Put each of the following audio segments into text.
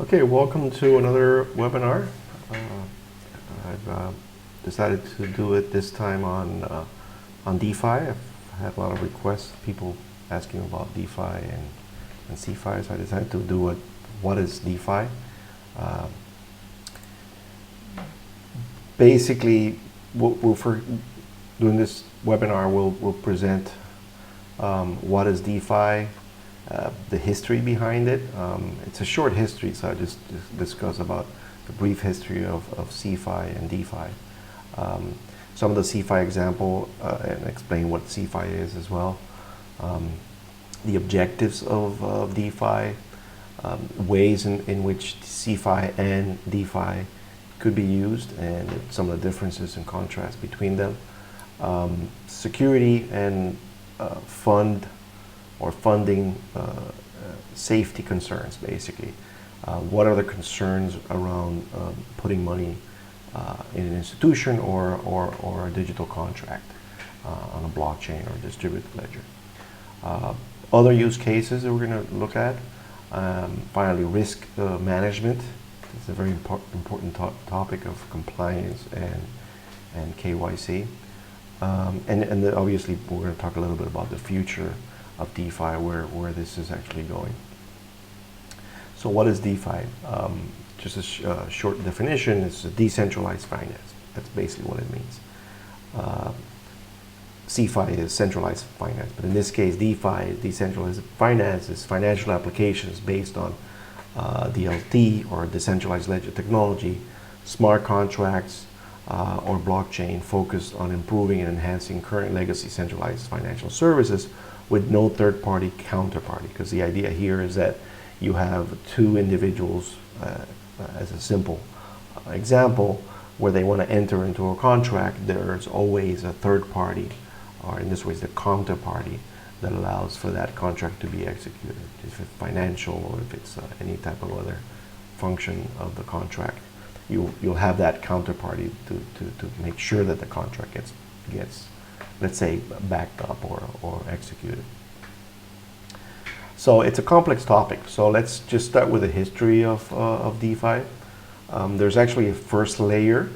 Okay, welcome to another webinar. I've decided to do it this time on DeFi. I've had a lot of requests, people asking about DeFi and CeFi, so I decided to do what is DeFi. Basically, for doing this webinar, we'll present what is DeFi, the history behind it. It's a short history, so I just discuss about the brief history of CeFi and DeFi. Some of the CeFi example and explain what CeFi is as well. The objectives of DeFi, ways in which CeFi and DeFi could be used, and some of the differences and contrasts between them. Security and funding safety concerns, basically. What are the concerns around putting money in an institution or a digital contract on a blockchain or distributed ledger? Other use cases that we're going to look at. Finally, risk management. It's a very important topic of compliance and KYC. And obviously, we're going to talk a little bit about the future of DeFi, where this is actually going. So what is DeFi? Just a short definition, it's a decentralized finance. That's basically what it means. CeFi is centralized finance, but in this case, DeFi, decentralized finance, is financial applications based on DLT or decentralized ledger technology, smart contracts, or blockchain focused on improving and enhancing current legacy centralized financial services with no third-party counterparty. Because the idea here is that you have two individuals, as a simple example, where they want to enter into a contract, there's always a third party, or in this way, the counterparty, that allows for that contract to be executed. If it's financial or if it's any type of other function of the contract, you'll have that counterparty to make sure that the contract gets let's say backed up or executed. So it's a complex topic. So let's just start with the history of DeFi. There's actually a first layer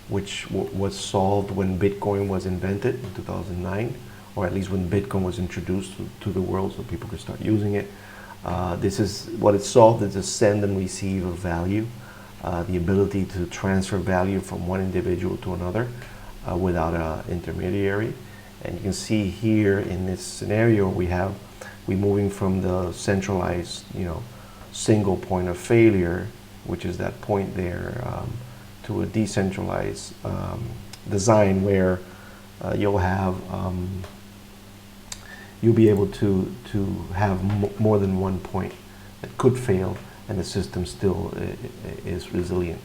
which was solved when Bitcoin was invented in 2009, or at least when Bitcoin was introduced to the world so people could start using it. This is what it solved, is the send and receive of value, the ability to transfer value from one individual to another without an intermediary. And you can see here in this scenario we're moving from the centralized, single point of failure, which is that point there, to a decentralized design where you'll be able to have more than one point that could fail and the system still is resilient.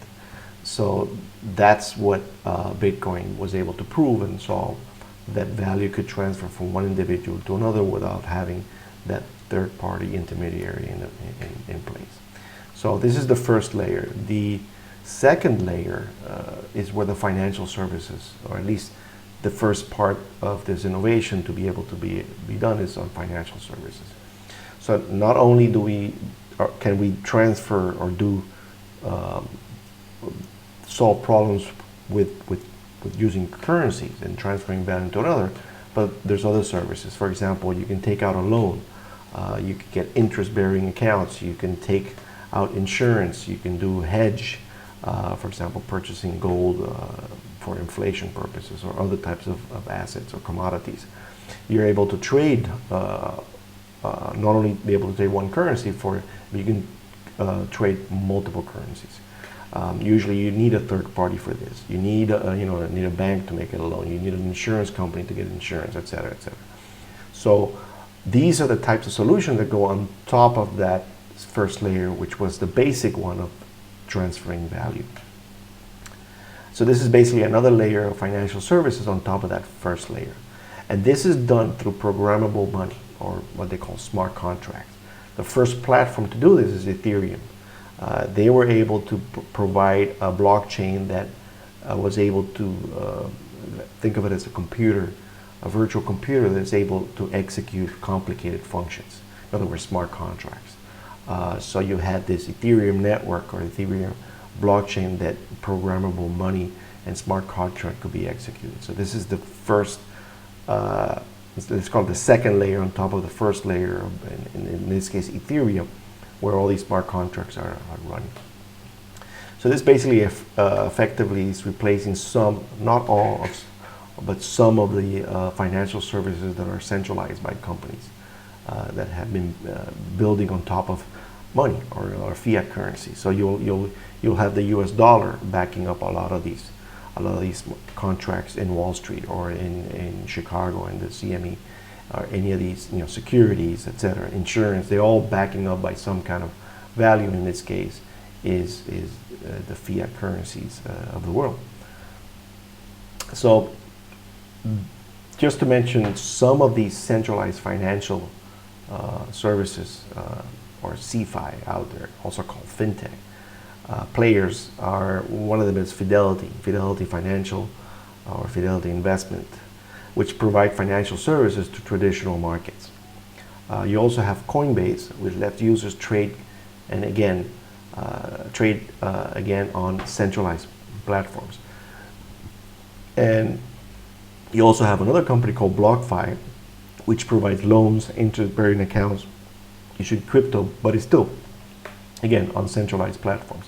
So that's what Bitcoin was able to prove and solve, that value could transfer from one individual to another without having that third-party intermediary in place. So this is the first layer. The second layer is where the financial services, or at least the first part of this innovation to be able to be done, is on financial services. So not only can we transfer or solve problems with using currencies and transferring value to another, but there's other services. For example, you can take out a loan, you can get interest-bearing accounts, you can take out insurance, you can do hedge, for example, purchasing gold for inflation purposes, or other types of assets or commodities. You're able to trade, not only be able to trade one currency but you can trade multiple currencies. Usually you need a third party for this. You need a bank to make it a loan. You need an insurance company to get insurance, etc., etc. So these are the types of solutions that go on top of that first layer, which was the basic one of transferring value. So this is basically another layer of financial services on top of that first layer. And this is done through programmable money, or what they call smart contracts. The first platform to do this is Ethereum. They were able to provide a blockchain that was able to think of it as a computer, a virtual computer that's able to execute complicated functions. In other words, smart contracts. So you had this Ethereum network or Ethereum blockchain that programmable money and smart contract could be executed. So this is the first, it's called the second layer on top of the first layer, in this case Ethereum, where all these smart contracts are running. So this basically effectively is replacing some, not all, but some of the financial services that are centralized by companies that have been building on top of money or fiat currency. So you'll have the U.S. dollar backing up a lot of these contracts in Wall Street or in Chicago and the CME, or any of these securities, etc., insurance. They're all backing up by some kind of value. In this case, is the fiat currencies of the world. So, just to mention some of these centralized financial services, or CeFi out there, also called fintech players, are one of them is Fidelity Financial or Fidelity Investment, which provide financial services to traditional markets. You also have Coinbase, which lets users trade again on centralized platforms. And you also have another company called BlockFi, which provides loans, interest-bearing accounts, issued crypto, but it's still, again, on centralized platforms.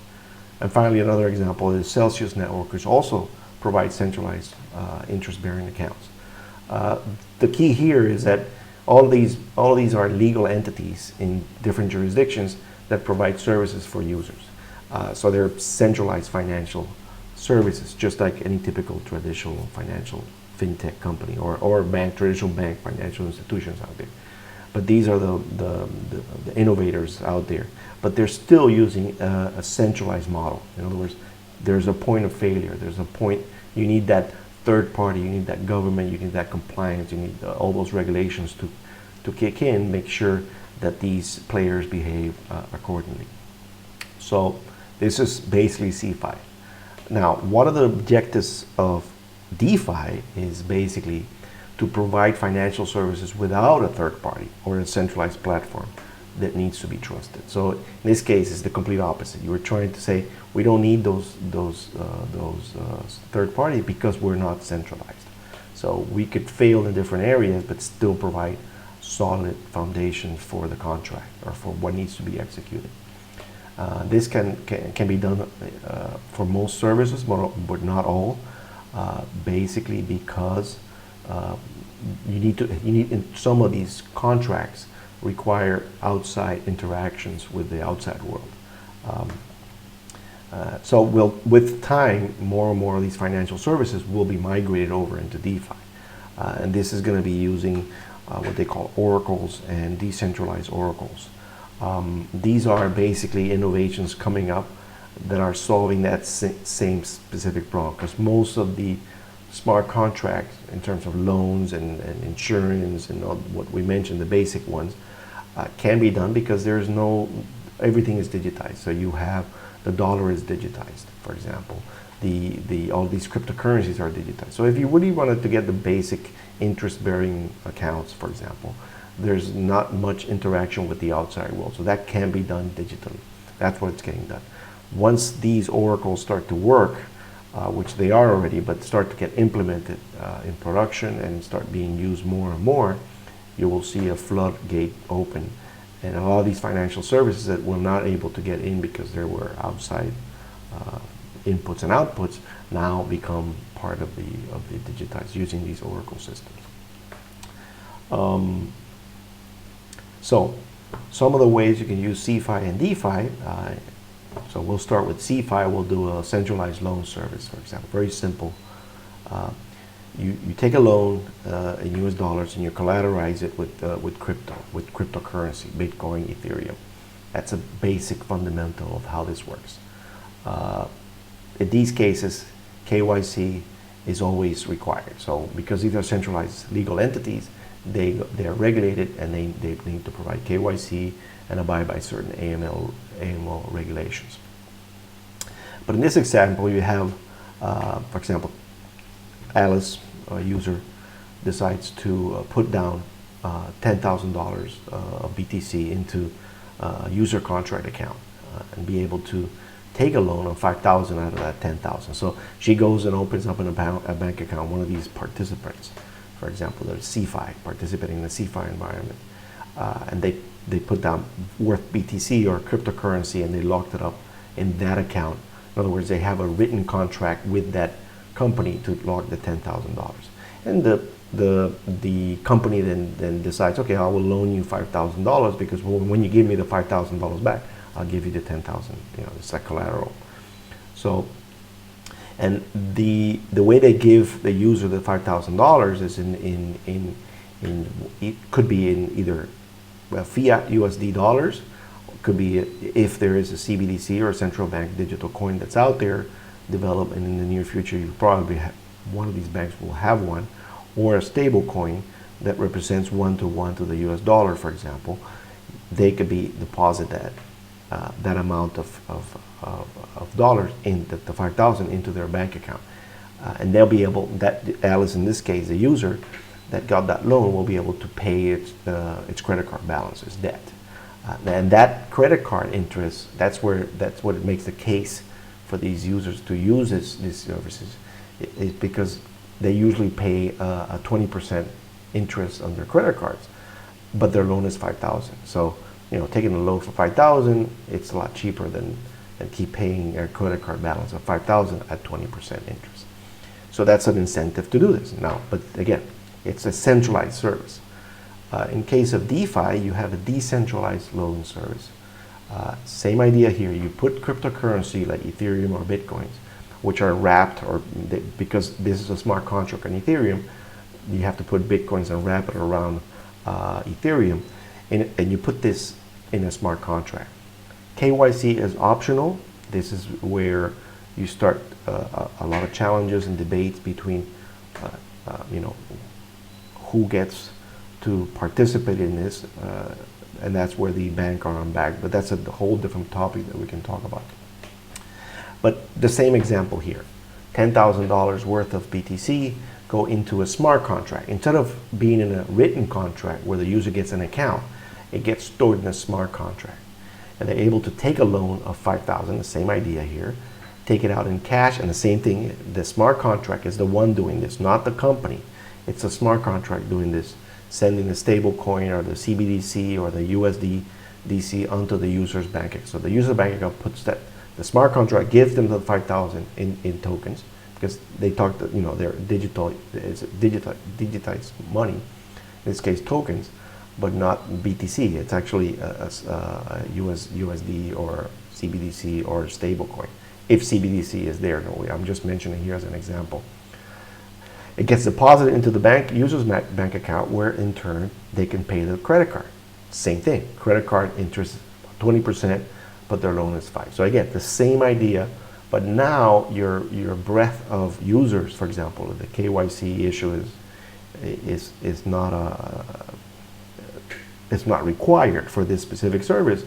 And finally, another example is Celsius Network, which also provides centralized interest-bearing accounts. The key here is that all these are legal entities in different jurisdictions that provide services for users. So they're centralized financial services, just like any typical traditional financial fintech company or traditional bank financial institutions out there. But these are the innovators out there. But they're still using a centralized model. In other words, there's a point of failure. There's a point, you need that third party, you need that government, you need that compliance, you need all those regulations to kick in, make sure that these players behave accordingly. So this is basically CeFi. Now, one of the objectives of DeFi is basically to provide financial services without a third party or a centralized platform that needs to be trusted. So in this case, it's the complete opposite. You were trying to say we don't need those third parties because we're not centralized. So we could fail in different areas, but still provide solid foundation for the contract or for what needs to be executed. This can be done for most services, but not all. Basically, because you need in some of these contracts require outside interactions with the outside world. So with time, more and more of these financial services will be migrated over into DeFi. And this is going to be using what they call oracles and decentralized oracles. These are basically innovations coming up that are solving that same specific problem, because most of the smart contracts in terms of loans and insurance and all what we mentioned, the basic ones, can be done because there's everything is digitized. So you have the dollar is digitized, for example. All these cryptocurrencies are digitized. So if you really wanted to get the basic interest-bearing accounts, for example, there's not much interaction with the outside world. So that can be done digitally. That's what it's getting done. Once these oracles start to work, which they are already, but start to get implemented in production and start being used more and more, you will see a floodgate open. And a lot of these financial services that were not able to get in because there were outside inputs and outputs now become part of the digitized using these oracle systems. So some of the ways you can use CeFi and DeFi, so we'll start with CeFi. We'll do a centralized loan service, for example. Very simple. You take a loan in US dollars and you collateralize it with cryptocurrency, Bitcoin, Ethereum. That's a basic fundamental of how this works. In these cases, KYC is always required. So because these are centralized legal entities, they are regulated and they need to provide KYC and abide by certain AML regulations. But in this example, you have, for example, Alice, a user, decides to put down $10,000 of BTC into user contract account and be able to take a loan of 5,000 out of that 10,000. So she goes and opens up a bank account, one of these participants, for example, there's CeFi, participating in the CeFi environment, and they put down worth BTC or cryptocurrency, and they locked it up in that account. In other words, they have a written contract with that company to lock the $10,000. And the company then decides, okay, I will loan you $5,000 because when you give me the $5,000 back, I'll give you the 10,000. It's like collateral. So, and the way they give the user the $5,000 is in it could be in either fiat USD dollars, could be if there is a CBDC or a central bank digital coin that's out there developed, and in the near future you probably have one of these banks will have one, or a stable coin that represents 1-to-1 to the US dollar, for example. They could be deposit that amount of dollars in the 5,000 into their bank account, and they'll be able, that Alice in this case, the user that got that loan, will be able to pay its credit card balances, debt, and that credit card interest, that's what it makes the case for these users to use these services, is because they usually pay a 20% interest on their credit cards, but their loan is 5,000. So taking a loan for 5,000, it's a lot cheaper than keep paying a credit card balance of 5,000 at 20% interest. So that's an incentive to do this now. But again, it's a centralized service. In case of DeFi, you have a decentralized loan service. Same idea here. You put cryptocurrency like Ethereum or Bitcoins, which are wrapped, because this is a smart contract on Ethereum, you have to put Bitcoins and wrap it around Ethereum, and you put this in a smart contract. KYC is optional. This is where you start a lot of challenges and debates between who gets to participate in this, and that's where the bank are on back, but that's a whole different topic that we can talk about. But the same example here, $10,000 worth of BTC go into a smart contract. Instead of being in a written contract where the user gets an account, it gets stored in a smart contract. And they're able to take a loan of 5,000, the same idea here, take it out in cash, and the same thing, the smart contract is the one doing this, not the company. It's a smart contract doing this, sending the stable coin or the CBDC or the USDC onto the user's bank account. So the user's bank account puts that, the smart contract gives them the 5,000 in tokens, because they talk that they're digitized money, in this case tokens, but not BTC. It's actually a USD or CBDC or stable coin, if CBDC is there. No, I'm just mentioning here as an example. It gets deposited into the user's bank account, where in turn they can pay the credit card. Same thing, credit card interest 20%, but their loan is 5. So again, the same idea, but now your breadth of users, for example, the KYC issue is not required for this specific service.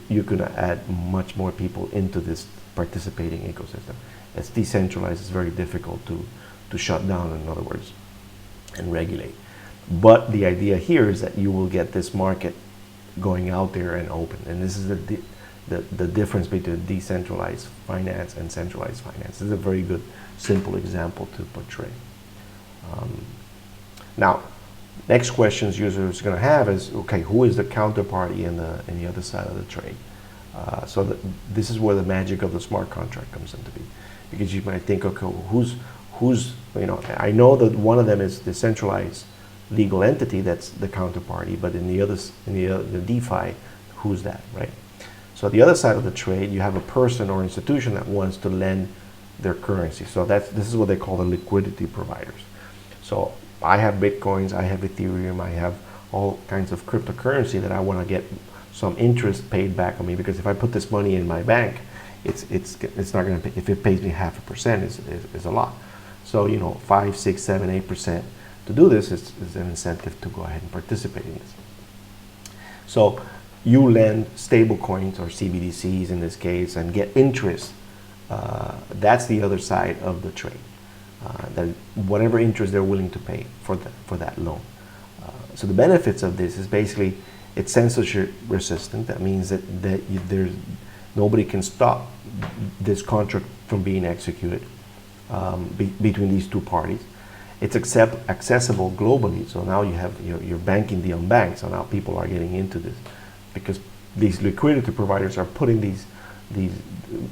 You can add much more people into this participating ecosystem. It's decentralized. It's very difficult to shut down, in other words, and regulate. But the idea here is that you will get this market going out there and open. And this is the difference between decentralized finance and centralized finance. This is a very good, simple example to portray. Now, next questions users are going to have is, okay, who is the counterparty in the other side of the trade? So this is where the magic of the smart contract comes into being, because you might think, okay, who's I know that one of them is the centralized legal entity, that's the counterparty, but in the DeFi, who's that, right? So the other side of the trade, you have a person or institution that wants to lend their currency. So this is what they call the liquidity providers. So I have Bitcoins, I have Ethereum, I have all kinds of cryptocurrency that I want to get some interest paid back on me, because if I put this money in my bank, it's not going to pay. If it pays me 0.5%, is a lot. So 5, 6, 7, 8% to do this is an incentive to go ahead and participate in this. So you lend stable coins or CBDCs in this case and get interest. That's the other side of the trade. That whatever interest they're willing to pay for that loan. So the benefits of this is basically It's censorship resistant. That means that there's nobody can stop this contract from being executed between these two parties. It's accessible globally. So now you're banking the unbanked. So now people are getting into this because these liquidity providers are putting these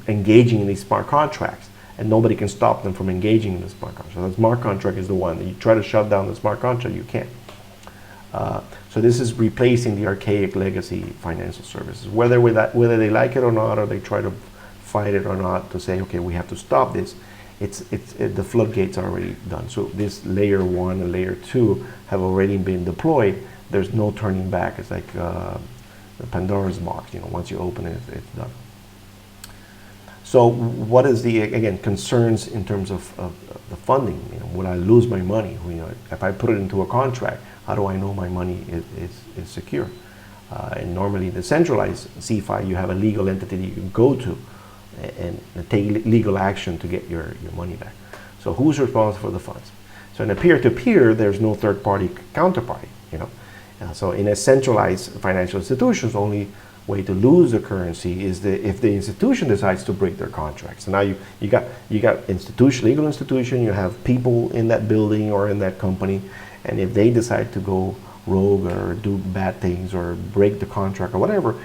engaging in these smart contracts, and nobody can stop them from engaging in the smart contract. So the smart contract is the one that you try to shut down the smart contract, you can't. So this is replacing the archaic legacy financial services. Whether they like it or not, or they try to fight it or not, to say, okay, we have to stop this, the floodgates are already done. So this layer 1 and layer 2 have already been deployed. There's no turning back. It's like the Pandora's box. Once you open it, it's done. So what is again, concerns in terms of the funding? Will I lose my money? If I put it into a contract, how do I know my money is secure? And normally the centralized CeFi, you have a legal entity that you can go to and take legal action to get your money back. So who's responsible for the funds? So in a peer-to-peer, there's no third-party counterparty. So in a centralized financial institutions, only way to lose the currency is if the institution decides to break their contracts. So now you got legal institution, you have people in that building or in that company, and if they decide to go rogue or do bad things or break the contract or whatever,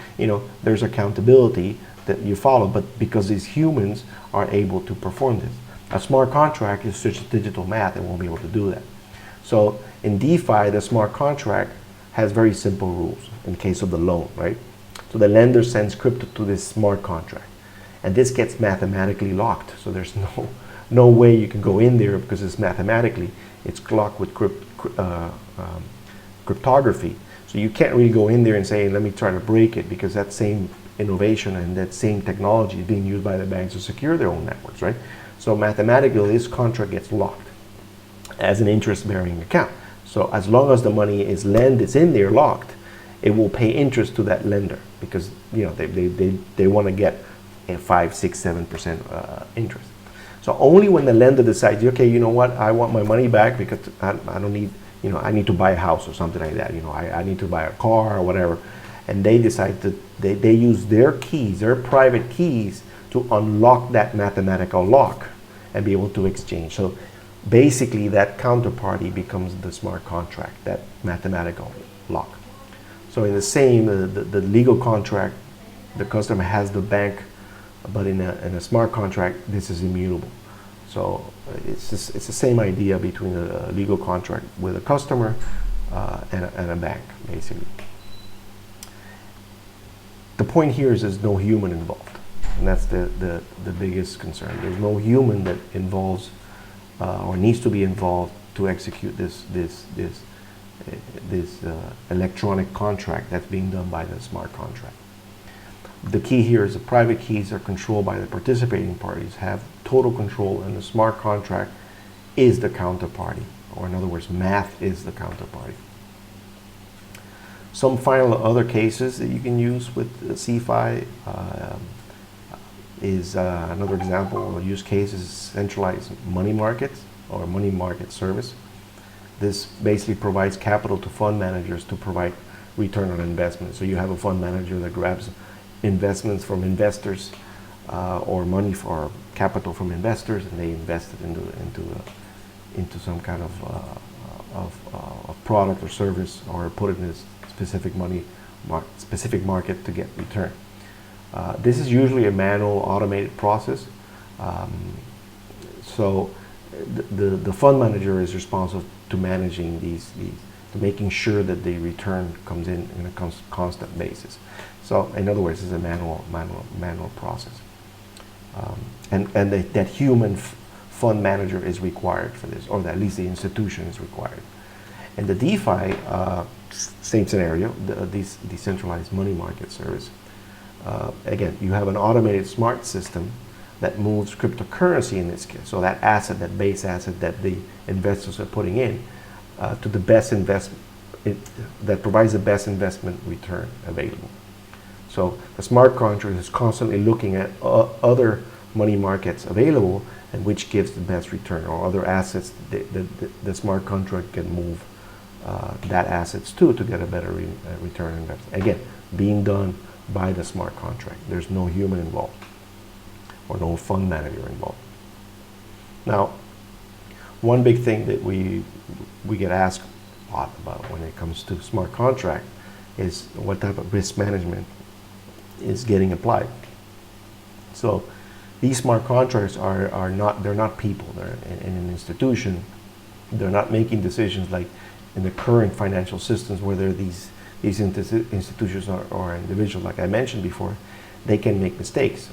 there's accountability that you follow, but because these humans are able to perform this. A smart contract is such digital math, it won't be able to do that. So in DeFi, the smart contract has very simple rules in case of the loan, right? So the lender sends crypto to this smart contract, and this gets mathematically locked. So there's no way you can go in there because it's locked with cryptography. So you can't really go in there and say, let me try to break it, because that same innovation and that same technology is being used by the banks to secure their own networks, right? So mathematically, this contract gets locked as an interest-bearing account. So as long as the money is it's in there locked, it will pay interest to that lender, because they want to get a 5, 6, 7% interest. So only when the lender decides, okay, you know what, I want my money back because I don't need, I need to buy a house or something like that. I need to buy a car or whatever, and they decide that they use their keys, their private keys, to unlock that mathematical lock and be able to exchange. So basically, that counterparty becomes the smart contract, that mathematical lock. So in the legal contract, the customer has the bank, but in a smart contract, this is immutable. So it's the same idea between a legal contract with a customer and a bank, basically. The point here is there's no human involved, and that's the biggest concern. There's no human that involves or needs to be involved to execute this electronic contract that's being done by the smart contract. The key here is the private keys are controlled by the participating parties, have total control, and the smart contract is the counterparty, or in other words, math is the counterparty. Some final other cases that you can use with CeFi is another example or use case is centralized money markets or money market service. This basically provides capital to fund managers to provide return on investment. So you have a fund manager that grabs investments from investors or money for capital from investors, and they invest it into some kind of product or service, or put it in a specific market to get return. This is usually a manual automated process. So the fund manager is responsible to managing to making sure that the return comes in a constant basis. So in other words, it's a manual process. And that human fund manager is required for this, or at least the institution is required. And the DeFi, same scenario, the decentralized money market service. Again, you have an automated smart system that moves cryptocurrency in this case. So that asset, that base asset that the investors are putting in, to the best investment, that provides the best investment return available. So the smart contract is constantly looking at other money markets available and which gives the best return, or other assets the smart contract can move that assets too to get a better return on investment. Again, being done by the smart contract. There's no human involved or no fund manager involved. Now, one big thing that we get asked a lot about when it comes to smart contract is what type of risk management is getting applied. So these smart contracts are not people. They're in an institution. They're not making decisions like in the current financial systems, whether these institutions or individuals, like I mentioned before, they can make mistakes.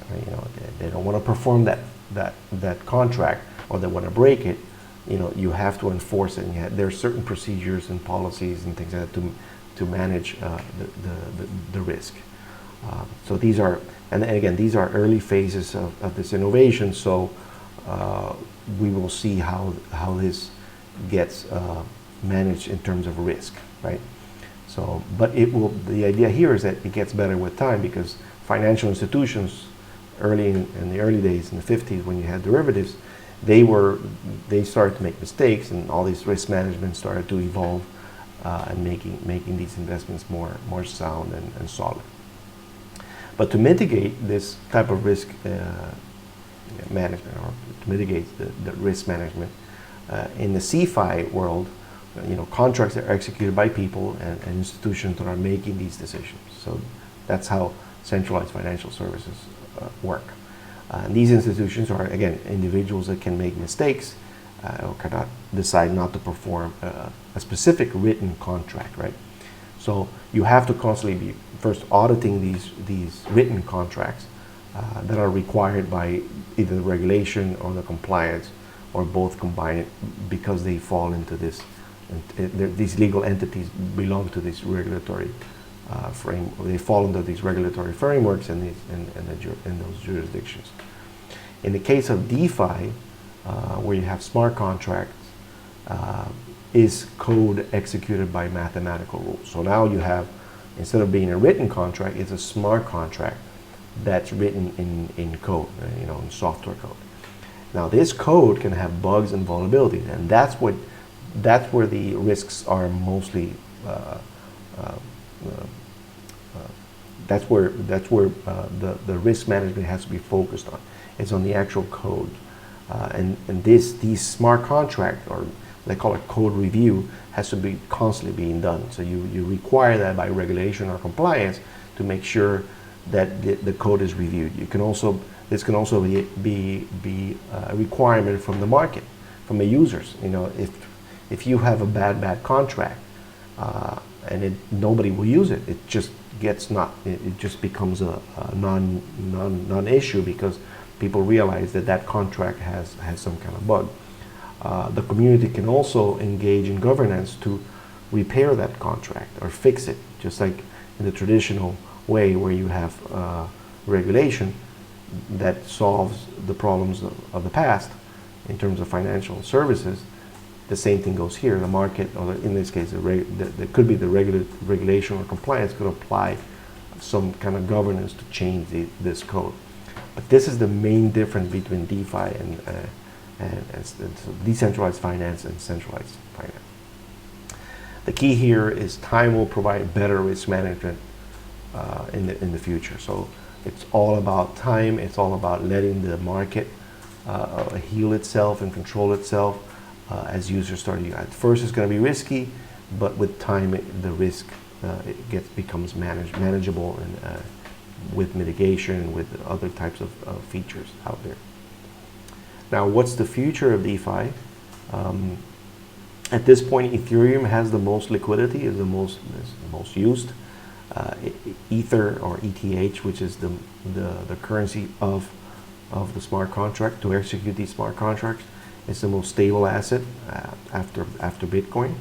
They don't want to perform that contract, or they want to break it. You have to enforce it. And there are certain procedures and policies and things like that to manage the risk. So these are, and again, these are early phases of this innovation. So we will see how this gets managed in terms of risk, right? So, but the idea here is that it gets better with time, because financial institutions in the early days, in the 50s, when you had derivatives, they started to make mistakes, and all these risk management started to evolve and making these investments more sound and solid. But to mitigate this type of risk management, or to mitigate the risk management in the CeFi world, contracts are executed by people and institutions that are making these decisions. So that's how centralized financial services work. And these institutions are, again, individuals that can make mistakes or cannot decide not to perform a specific written contract, right? So you have to constantly be first auditing these written contracts that are required by either the regulation or the compliance, or both combined, because they fall into this. These legal entities belong to this regulatory frame. They fall under these regulatory frameworks in those jurisdictions. In the case of DeFi, where you have smart contracts, is code executed by mathematical rules. So now you have, instead of being a written contract, it's a smart contract that's written in code, in software code. Now this code can have bugs and vulnerabilities, and that's where the risks are mostly. That's where the risk management has to be focused on. It's on the actual code, and these smart contracts, or they call it code review, has to be constantly being done. So you require that by regulation or compliance to make sure that the code is reviewed. This can also be a requirement from the market, from the users. If you have a bad contract and nobody will use it, it just becomes a non-issue, because people realize that contract has some kind of bug. The community can also engage in governance to repair that contract or fix it, just like in the traditional way where you have regulation that solves the problems of the past in terms of financial services. The same thing goes here. The market, or in this case, there could be the regulation or compliance could apply some kind of governance to change this code. But this is the main difference between DeFi and so decentralized finance and centralized finance. The key here is time will provide better risk management in the future. So it's all about time. It's all about letting the market heal itself and control itself as users start to use. At first, it's going to be risky, but with time, the risk becomes manageable, and with mitigation, with other types of features out there. Now, what's the future of DeFi? At this point, Ethereum has the most liquidity, is the most used. Ether, or ETH, which is the currency of the smart contract to execute these smart contracts, is the most stable asset after Bitcoin.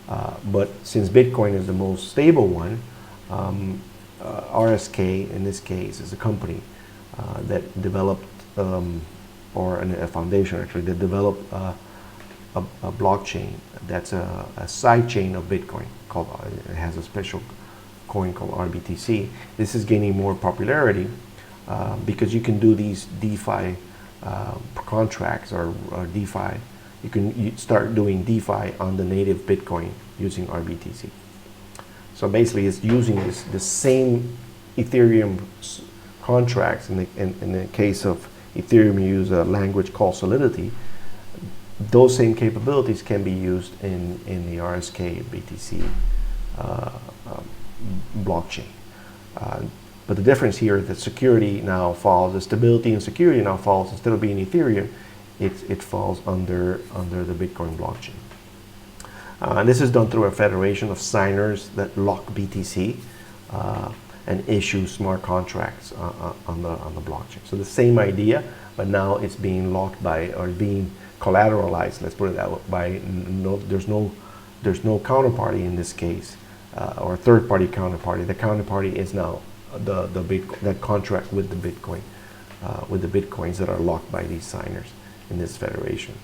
But since Bitcoin is the most stable one, RSK in this case is a company that developed, or a foundation actually, that developed a blockchain that's a side chain of Bitcoin. It has a special coin called RBTC. This is gaining more popularity because you can do these DeFi contracts or DeFi you can start doing DeFi on the native Bitcoin using RBTC. So basically, it's using the same Ethereum contracts. In the case of Ethereum, you use a language called Solidity. Those same capabilities can be used in the RSK BTC blockchain. But the difference here is that security now falls, the stability and security now falls, instead of being Ethereum, it falls under the Bitcoin blockchain. And this is done through a federation of signers that lock BTC and issue smart contracts on the blockchain. So the same idea, but now it's being locked by, or being collateralized, let's put it that way, by there's no counterparty in this case, or third-party counterparty. The counterparty is now that contract with the Bitcoin, with the Bitcoins that are locked by these signers in this federation.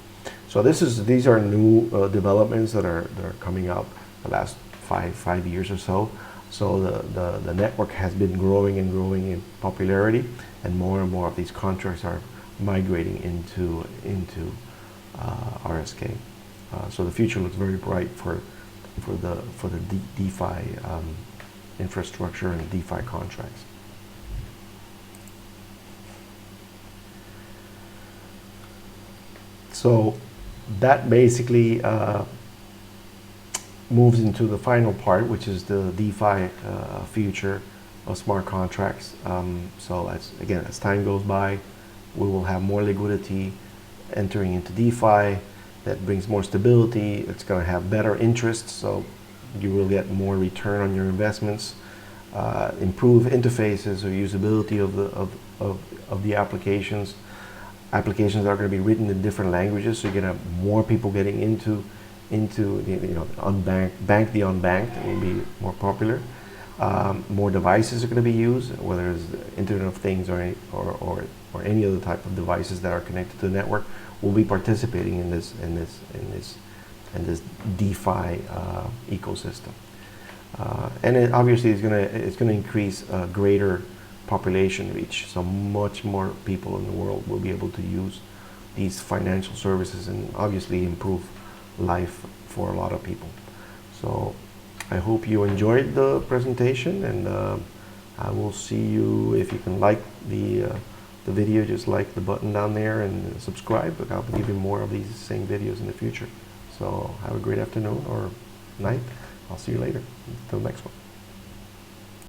So these are new developments that are coming up the last five years or so. So the network has been growing and growing in popularity, and more of these contracts are migrating into RSK. So the future looks very bright for the DeFi infrastructure and DeFi contracts. So that basically moves into the final part, which is the DeFi future of smart contracts. So as time goes by, we will have more liquidity entering into DeFi. That brings more stability. It's going to have better interest, so you will get more return on your investments. Improve interfaces or usability of the applications. Applications are going to be written in different languages, so you're going to have more people getting into unbanked, the unbanked. It will be more popular. More devices are going to be used, whether it's the Internet of Things or any other type of devices that are connected to the network will be participating in this DeFi ecosystem. And it obviously it's going to increase greater population reach. So much more people in the world will be able to use these financial services, and obviously improve life for a lot of people. So I hope you enjoyed the presentation, and I will see you. If you can like the video, just like the button down there and subscribe, but I'll be giving more of these same videos in the future. So have a great afternoon or night. I'll see you later. Until the next one.